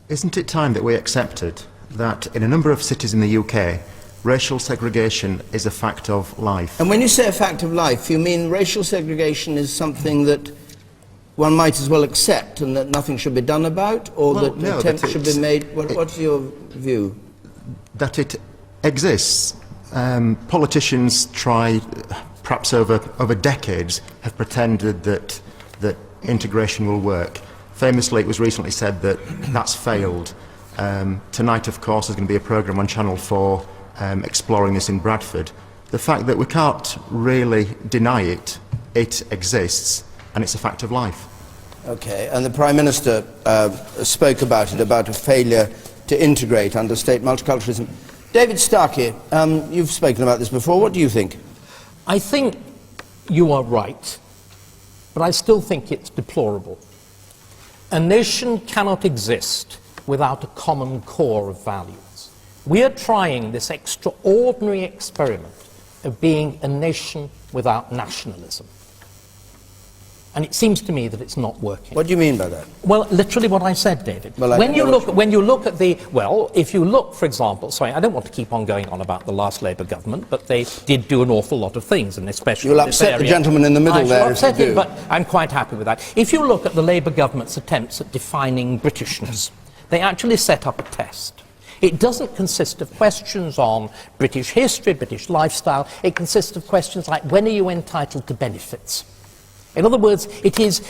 Isn't it time that we accepted that in a number of cities in the UK, racial segregation is a fact of life? And when you say a fact of life, you mean racial segregation is something that one might as well accept and that nothing should be done about, or Well, that no, attempts that should be made? What's your view? That it exists. Politicians try, perhaps over decades, have pretended that integration will work. Famously, it was recently said that that's failed. Tonight, of course, there's going to be a programme on Channel 4 exploring this in Bradford. The fact that we can't really deny it, it exists, and it's a fact of life. Okay, and the Prime Minister spoke about it, about a failure to integrate under state multiculturalism. David Starkey, you've spoken about this before. What do you think? I think you are right, but I still think it's deplorable. A nation cannot exist without a common core of values. We are trying this extraordinary experiment of being a nation without nationalism. And it seems to me that it's not working. What do you mean by that? Well, literally what I said, David. Well, when you look at the, well, if you look, for example, sorry, I don't want to keep on going on about the last Labour government, but they did do an awful lot of things, and especially You'll in this upset area. the gentleman in the middle there if you upset him, do. but I'm quite happy with that. If you look at the Labour government's attempts at defining Britishness, they actually set up a test. It doesn't consist of questions on British history, British lifestyle. It consists of questions like, when are you entitled to benefits? In other words, it is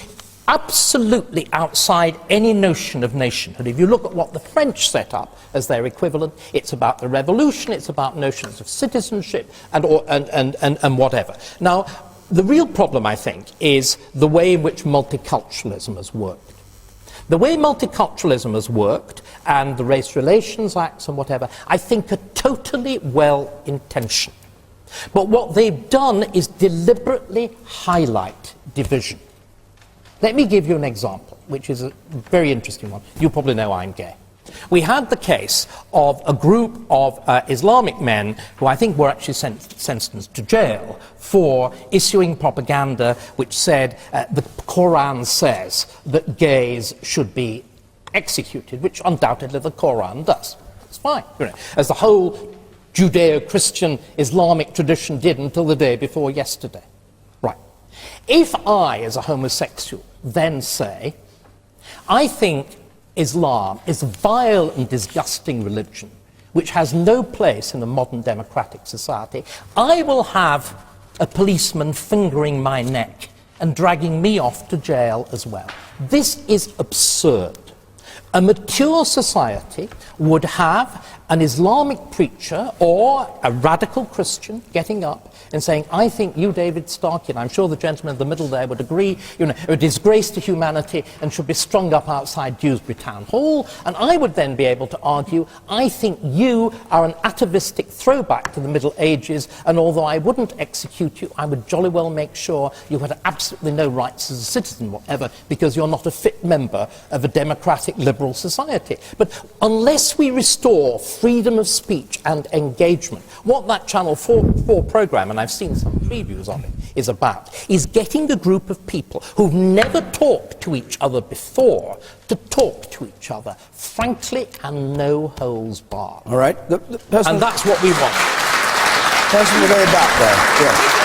absolutely outside any notion of nationhood. If you look at what the French set up as their equivalent, it's about the revolution, it's about notions of citizenship and whatever. Now, the real problem, I think, is the way in which multiculturalism has worked. The way multiculturalism has worked, and the Race Relations Acts and whatever, I think are totally well-intentioned. But what they've done is deliberately highlight division. Let me give you an example, which is a very interesting one. You probably know I'm gay. We had the case of a group of Islamic men who I think were actually sentenced to jail for issuing propaganda which said the Quran says that gays should be executed, which undoubtedly the Quran does. It's fine, you know, as the whole Judeo-Christian Islamic tradition did until the day before yesterday. Right. If I, as a homosexual, then say, I think Islam is a vile and disgusting religion which has no place in a modern democratic society, I will have a policeman fingering my neck and dragging me off to jail as well. This is absurd. A mature society would have an Islamic preacher or a radical Christian getting up and saying, I think you, David Starkey, and I'm sure the gentleman in the middle there would agree, you know, a disgrace to humanity and should be strung up outside Dewsbury Town Hall. And I would then be able to argue, I think you are an atavistic throwback to the Middle Ages, and although I wouldn't execute you, I would jolly well make sure you had absolutely no rights as a citizen, whatever, because you're not a fit member of a democratic liberal society. But unless we restore freedom of speech and engagement, what that Channel 4 programme, and I've seen some previews of it, is about, is getting a group of people who've never talked to each other before to talk to each other, frankly, and no holds barred. All right. The person, and that's what we want. Person in the very back there. Yes.